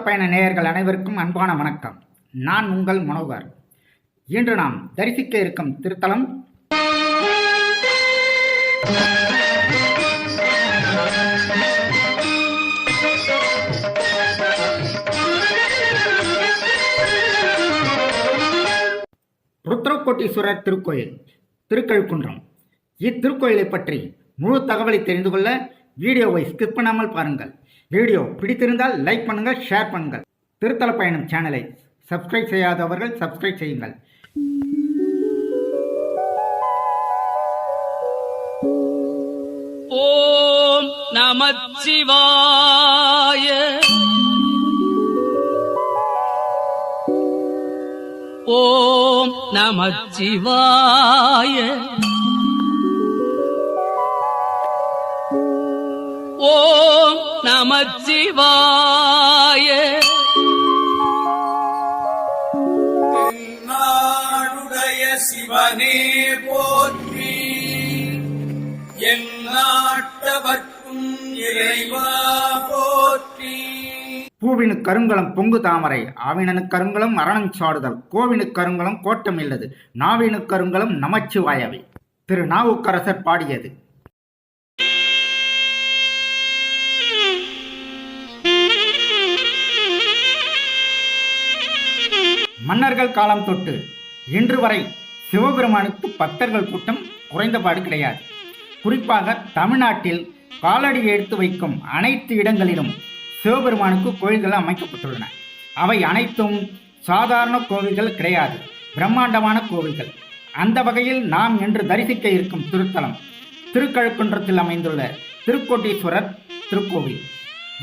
பயண நேயர்கள் அனைவருக்கும் அன்பான வணக்கம். நான் உங்கள் மனோகர். இன்று நாம் தரிசிக்க இருக்கும் திருத்தலம் ருத்ரக்கோட்டீஸ்வரர் திருக்கோயில், திருக்கழுக்குன்றம். இத்திருக்கோயிலை பற்றி முழு தகவலை தெரிந்து கொள்ள வீடியோவை ஸ்கிப் பண்ணாமல் பாருங்கள். வீடியோ பிடித்திருந்தால் லைக் பண்ணுங்கள், ஷேர் பண்ணுங்கள். திருத்தல பயணம் சேனலை சப்ஸ்கிரைப் செய்யாதவர்கள் சப்ஸ்கிரைப் செய்யுங்கள். ஓம் நமச்சிவாய. ஓம் நமச்சிவாய. ஓம் நமச்சிவாய. என்னாடுடைய சிவனே போற்றி, எந்நாட்டவர்க்கும் இறைவா போற்றி. பூவினு கருங்கலம் பொங்கு தாமரை, ஆவினனு கருங்கலம் மரணம் சாடுதல், கோவினு கருங்கலம் கோட்டம் இல்லது, நாவினு கருங்கலம் நமச்சிவாயவை. திரு நாவுக்கரசர் பாடியது. மன்னர்கள் காலம் தொட்டு இன்று வரை சிவபெருமானுக்கு பக்தர்கள் கூட்டம் குறைந்தபாடு கிடையாது. குறிப்பாக தமிழ்நாட்டில் காலடி எடுத்து வைக்கும் அனைத்து இடங்களிலும் சிவபெருமானுக்கு கோயில்கள் அமைக்கப்பட்டுள்ளன. அவை அனைத்தும் சாதாரண கோவில்கள் கிடையாது, பிரம்மாண்டமான கோவில்கள். அந்த வகையில் நாம் இன்று தரிசிக்க இருக்கும் திருத்தலம் திருக்கழுக்குன்றத்தில் அமைந்துள்ள திருக்கோட்டீஸ்வரர் திருக்கோவில்.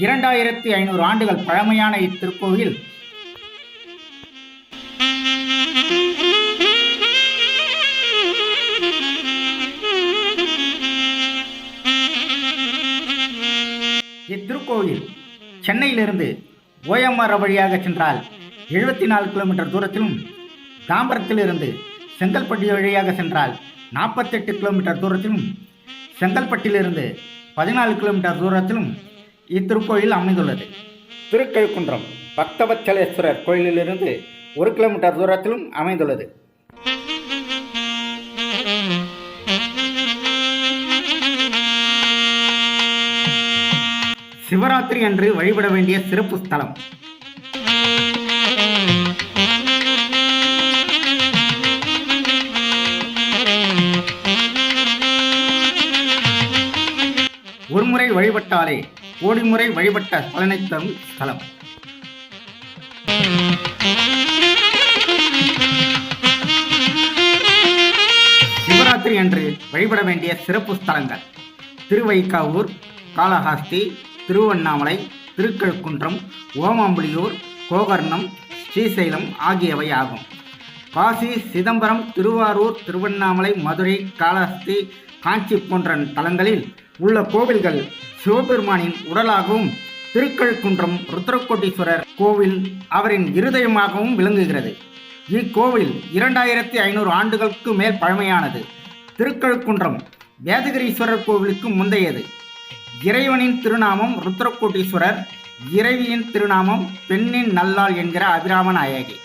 2500 ஆண்டுகள் பழமையான இத்திருக்கோவில் இத்திருக்கோவில் சென்னையிலிருந்து ஓஎம்ஆர் வழியாக சென்றால் 74 கிலோமீட்டர் தூரத்திலும், தாம்பரத்திலிருந்து செங்கல்பட்டு வழியாக சென்றால் 48 கிலோமீட்டர் தூரத்திலும், செங்கல்பட்டிலிருந்து 14 கிலோமீட்டர் தூரத்திலும் இத்திருக்கோயில் அமைந்துள்ளது. திருக்கழுக்குன்றம் பக்தவத்சலேஸ்வரர் கோயிலிலிருந்து 1 கிலோமீட்டர் தூரத்திலும் அமைந்துள்ளது. சிவராத்திரி அன்று வழிபட வேண்டிய சிறப்பு ஸ்தலம். ஒருமுறை வழிபட்டாலே கோடி முறை வழிபட்ட பலனை தரும் ஸ்தலம். சிவராத்திரி அன்று வழிபட வேண்டிய சிறப்பு ஸ்தலங்கள்: திருவைக்காவூர், காளஹஸ்தி, திருவண்ணாமலை, திருக்கழுக்குன்றம், ஓமாம்புலியூர், கோகர்ணம், ஸ்ரீசைலம் ஆகியவை ஆகும். காசி, சிதம்பரம், திருவாரூர், திருவண்ணாமலை, மதுரை, காளஹஸ்தி, காஞ்சி போன்ற தலங்களில் உள்ள கோவில்கள் சிவபெருமானின் உடலாகவும், திருக்கழுக்குன்றம் ருத்ரக்கோட்டீஸ்வரர் கோவில் அவரின் இருதயமாகவும் விளங்குகிறது. இக்கோவில் 2500 ஆண்டுகளுக்கு மேல் பழமையானது. திருக்கழுக்குன்றம் வேதகிரீஸ்வரர் கோவிலுக்கு முந்தையது. இறைவனின் திருநாமம் ருத்ரக்கோட்டீஸ்வரர், இறைவியின் திருநாமம் பெண்ணின் நல்லாள் என்கிற அபிராம நாயகி.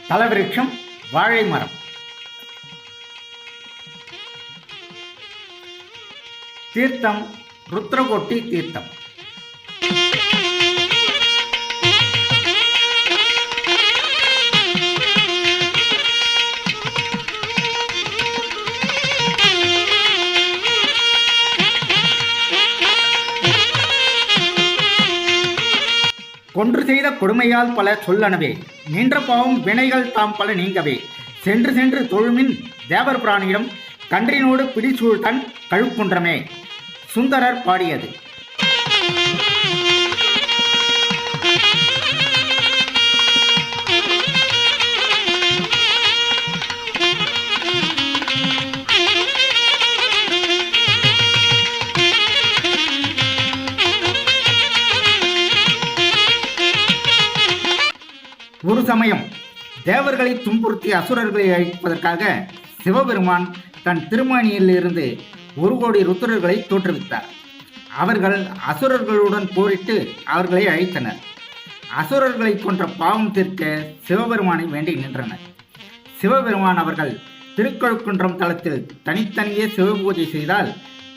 தலவிருட்சம் வாழை மரம். தீர்த்தம் ருத்ரக்கோட்டி தீர்த்தம். கொன்று செய்த கொடுமையால் பல சொல்லனவே, நின்ற பாவம் வினைகள் தாம் பல நீங்கவே, சென்று சென்று தொழுமின் தேவர் பிராணியிடம் கன்றினோடு பிடிசூழ் தன் கழுக்குன்றமே. சுந்தரர் பாடியது. ஒரு சமயம் தேவர்களை துன்புறுத்தி அசுரர்களை அழிப்பதற்காக சிவபெருமான் தன் திருமணியிலிருந்து 1 கோடி ருத்ரர்களை தோற்றுவித்தார். அவர்கள் அசுரர்களுடன் போரிட்டு அவர்களை அழித்தனர். அசுரர்களை கொன்ற பாவம் தீர்க்க சிவபெருமானை வேண்டி நின்றனர். சிவபெருமான் அவர்கள் திருக்கழுக்குன்றம் தலத்தில் தனித்தனியே சிவபூஜை செய்தால்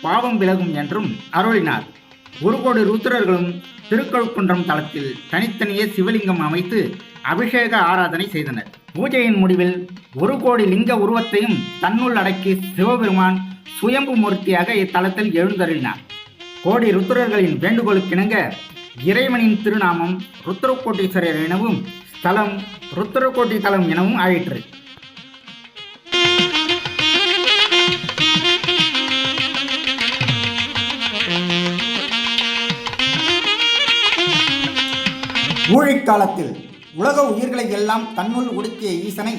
பாவம் விலகும் என்றும் அருளினார். 1 கோடி ருத்ரர்களும் திருக்கழுக்குன்றம் தலத்தில் தனித்தனியே சிவலிங்கம் அமைத்து அபிஷேக ஆராதனை செய்தனர். பூஜையின் முடிவில் 1 கோடி லிங்க உருவத்தையும் தன்னுள் அடக்கி சிவபெருமான் சுயம்பு மூர்த்தியாக இத்தலத்தில் எழுந்தருளினார். கோடி ருத்ரர்களின் வேண்டுகோளுக்கிணங்க இறைவனின் திருநாமம் ருத்ரகோட்டீஸ்வரர் எனவும் ஸ்தலம் ருத்ரகோட்டி தலம் எனவும் ஆயிற்று. ஊழிக்காலத்தில் உலக உயிர்களை எல்லாம் தன்னுள் ஒடுக்கிய ஈசனை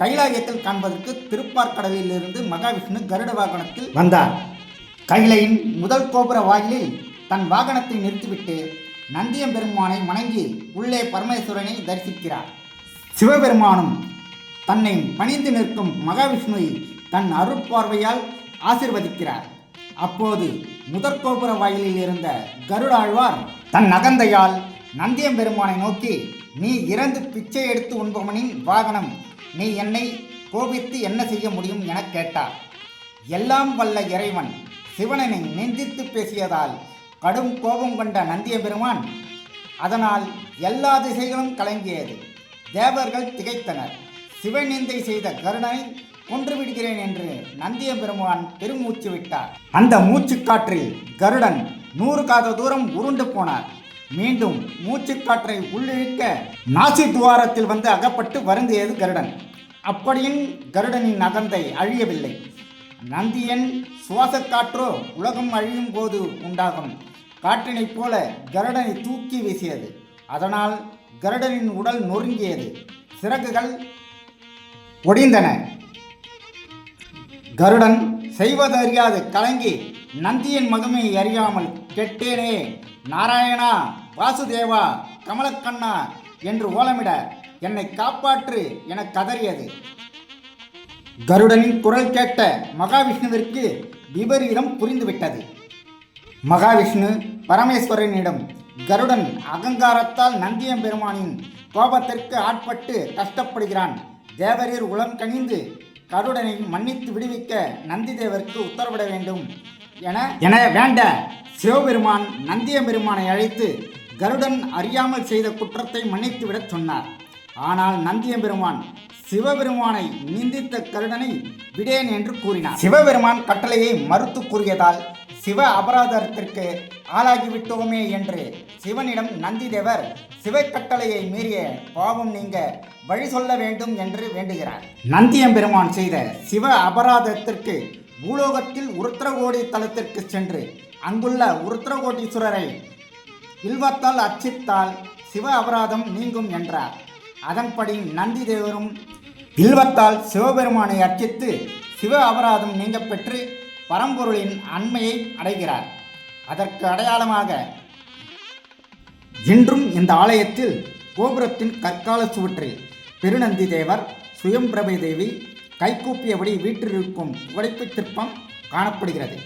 கைலாயத்தில் காண்பதற்கு திருப்பார்கடலிலிருந்து மகாவிஷ்ணு கருட வாகனத்தில் வந்தார். கைலையின் முதல் கோபுர வாயிலில் தன் வாகனத்தை நிறுத்திவிட்டு நந்தியம்பெருமானை வணங்கி உள்ளே பரமேஸ்வரனை தரிசிக்கிறார். சிவபெருமானும் தன்னை பணிந்து நிற்கும் மகாவிஷ்ணுவை தன் அருட்பார்வையால் ஆசிர்வதிக்கிறார். அப்போது முதற் கோபுர வாயிலில் இருந்த கருடாழ்வார் தன் நகந்தையால் நந்தியம்பெருமானை நோக்கி, நீ இறந்து பிச்சை எடுத்து உண்பவனின் வாகனம், நீ என்னை கோபித்து என்ன செய்ய முடியும் என கேட்டார். எல்லாம் வல்ல இறைவன் சிவனனை நிந்தித்து பேசியதால் கடும் கோபம் கொண்ட நந்தியம்பெருமான், அதனால் எல்லா திசைகளும் கலங்கியது. தேவர்கள் திகைத்தனர். சிவநிந்தை செய்த கருடனை கொன்றுவிடுகிறேன் என்று நந்தியம்பெருமான் பெருமூச்சு விட்டார். அந்த மூச்சுக்காற்றில் கருடன் 100 காத தூரம் உருண்டு போனார். மீண்டும் மூச்சுக்காற்றை உள்ளிழுக்க நாசி துவாரத்தில் வந்து அகப்பட்டு வருந்தியது கருடன். அப்படியும் கருடனின் அகந்தை அழியவில்லை. நந்தியன் சுவாசக்காற்றோ உலகம் அழியும் போது உண்டாகும் காற்றினைப் போல கருடனை தூக்கி வீசியது. அதனால் கருடனின் உடல் நொறுங்கியது, சிறகுகள் ஒடிந்தன. கருடன் செய்வதறியாது கலங்கி, நந்தியின் மகிமையை அறியாமல் கெட்டேனே, நாராயணா, வாசுதேவா, கமலக்கண்ணா என்று ஓலமிட என்னை காப்பாற்று என கதறியது. கருடனின் குரல் கேட்ட மகாவிஷ்ணுவிற்கு விபரீதம் புரிந்துவிட்டது. மகாவிஷ்ணு பரமேஸ்வரனிடம், கருடன் அகங்காரத்தால் நந்தியம்பெருமானின் கோபத்திற்கு ஆட்பட்டு கஷ்டப்படுகிறான். தேவரீர் உளம் கனிந்து கருடனை மன்னித்து விடுவிக்க நந்தி தேவருக்கு உத்தரவிட வேண்டும் என வேண்ட சிவபெருமான் நந்தியம்பெருமானை அழைத்து கருடன் அறியாமல் செய்த குற்றத்தை மன்னித்துவிடச் சொன்னார். ஆனால் நந்தியம்பெருமான் சிவபெருமானை நிந்தித்த கருடனை விடேன் என்று கூறினார். சிவபெருமான் கட்டளையை மறுத்து கூறியதால் சிவ அபராதத்திற்கு ஆளாகிவிட்டோமே என்று சிவனிடம் நந்தி தேவர் சிவ கட்டளையை மீறிய பாவம் நீங்க வழி சொல்ல வேண்டும் என்று வேண்டுகிறார். நந்தியம்பெருமான் செய்த சிவ அபராதத்திற்கு பூலோகத்தில் உருத்திரகோடி தலத்திற்கு சென்று அங்குள்ள உருத்திரகோட்டீஸ்வரரை வில்வத்தால் அர்ச்சித்தால் சிவ அபராதம் நீங்கும் என்றார். அதன்படி நந்தி தேவரும் வில்வத்தால் சிவபெருமானை அர்ச்சித்து சிவ அபராதம் நீங்க பெற்று பரம்பொருளின் அண்மையை அடைகிறார். அதற்கு அடையாளமாக இன்றும் இந்த ஆலயத்தில் கோபுரத்தின் கற்கால சுவற்றில் பெருநந்தி தேவர், சுயம்பிரபை தேவி கைகூப்பியபடி வீற்றிருக்கும் புடைப்புச் சிற்பம் காணப்படுகிறது.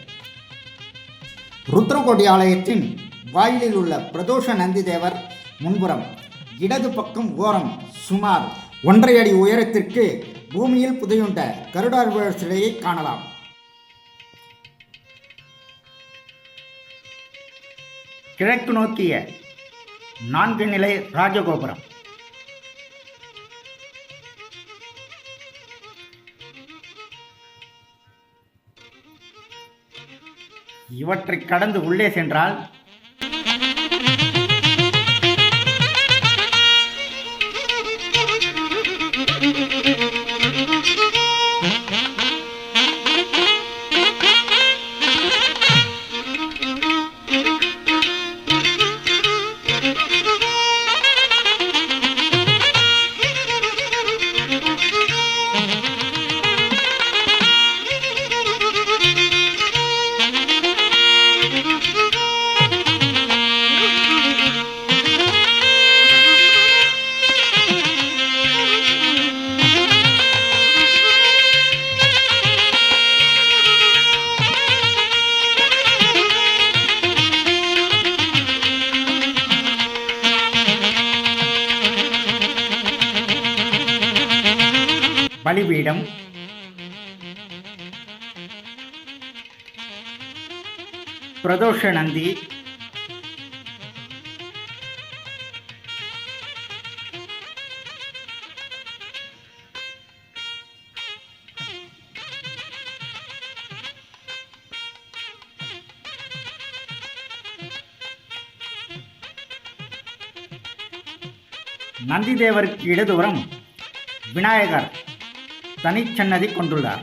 ருத்ரகோடி ஆலயத்தின் வாயிலில் உள்ள பிரதோஷ நந்தி தேவர் முன்புறம் இடது பக்கம் ஓரம் சுமார் 1.5 அடி உயரத்திற்கு பூமியில் புதையுண்ட கருடாழ்வார் சிலையை காணலாம். கிழக்கு நோக்கிய 4 நிலை ராஜகோபுரம். இவற்றை கடந்து உள்ளே சென்றால் பலிபீடம், பிரதோஷ நந்தி, நந்திதேவருக்கு இடதுபுறம் விநாயகர் தனிச்சன்னதி கொண்டுள்ளார்.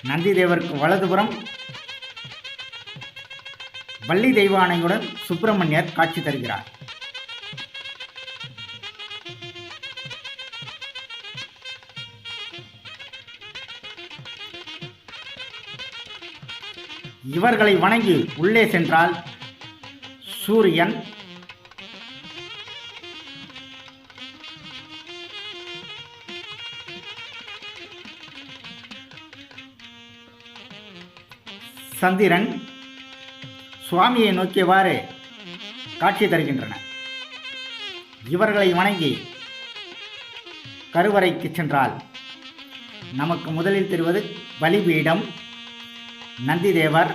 நந்திதேவருக்கு வலதுபுறம் வள்ளி தெய்வானையுடன் சுப்பிரமணியர் காட்சி தருகிறார். இவர்களை வணங்கி உள்ளே சென்றால் சூரியன், சந்திரன் சுவாமியை நோக்கியவாறு காட்சி தருகின்றன. இவர்களை வணங்கி கருவறைக்கு சென்றால் நமக்கு முதலில் தெரிவது பலிபீடம், நந்திதேவர்,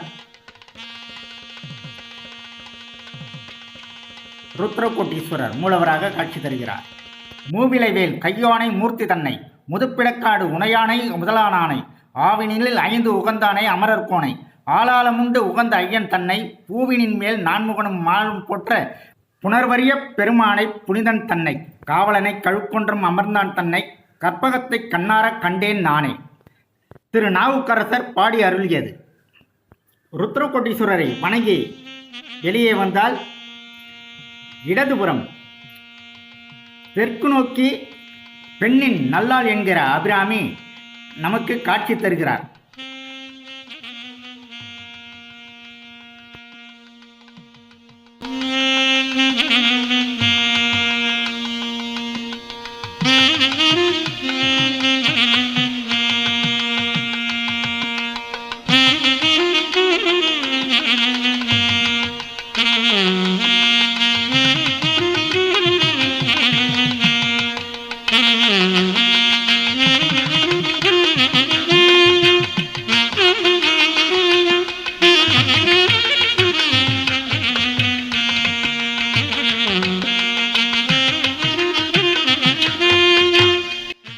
ருத்ரகோட்டீஸ்வரர் மூலவராக காட்சி தருகிறார். மூவிலைவேல் கையானை மூர்த்தி தன்னை, முதுப்பிடக்காடு உணையானை முதலானானை, ஆவினில் 5 உகந்தானை அமரர்கோனை, ஆளாளமுண்டு உகந்த ஐயன் தன்னை, பூவினின் மேல் நான்முகனும் மாலும் போற்ற புனர்வரிய பெருமானை புனிதன் தன்னை, காவலனை கழுக்கொன்றும் அமர்ந்தான் தன்னை, கற்பகத்தை கண்ணார கண்டேன் நானே. திரு நாவுக்கரசர் பாடி அருளியது. ருத்ரகோட்டீஸ்வரரை வணங்கி வெளியே வந்தால் இடதுபுறம் தெற்கு நோக்கி பெண்ணின் நல்லாள் என்கிற அபிராமி நமக்கு காட்சி தருகிறார்.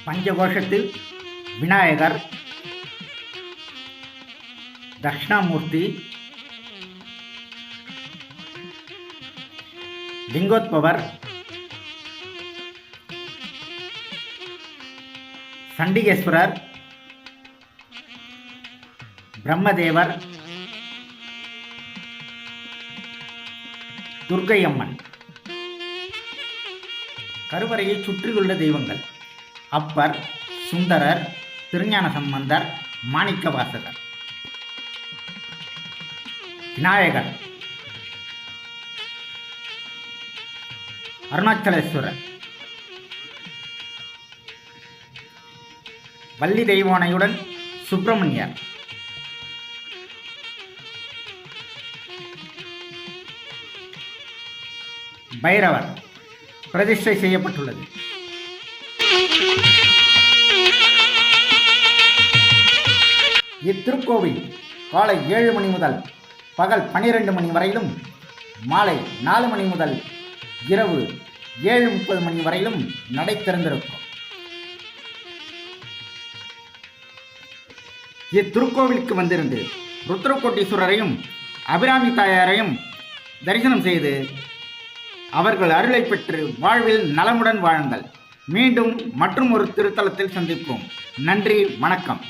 பஞ்சகோஷத்தில் விநாயகர், தட்சிணாமூர்த்தி, லிங்கோத்பவர், சண்டிகேஸ்வரர், பிரம்மதேவர், துர்க்கையம்மன். கருவறையை சுற்றியுள்ள தெய்வங்கள் அப்பர், சுந்தரர், திருஞான சம்பந்தர், மாணிக்கவாசகர். விநாயகர், அருணாச்சலேஸ்வரர், வள்ளி தெய்வானையுடன் சுப்பிரமணியர், பைரவர் பிரதிஷ்டை செய்யப்பட்டுள்ளது. இத்திருக்கோவில் காலை 7 மணி முதல் பகல் 12 மணி வரையிலும், மாலை 4 மணி முதல் இரவு 7:30 மணி வரையிலும் நடை திறந்திருக்கும். இத்திருக்கோவிலுக்கு வந்திருந்து ருத்ரகோட்டீஸ்வரரையும் அபிராமி தாயாரையும் தரிசனம் செய்து அவர்கள் அருளை பெற்று வாழ்வில் நலமுடன் வாழுங்கள். மீண்டும் மற்றும் ஒரு திருத்தலத்தில் சந்திப்போம். நன்றி, வணக்கம்.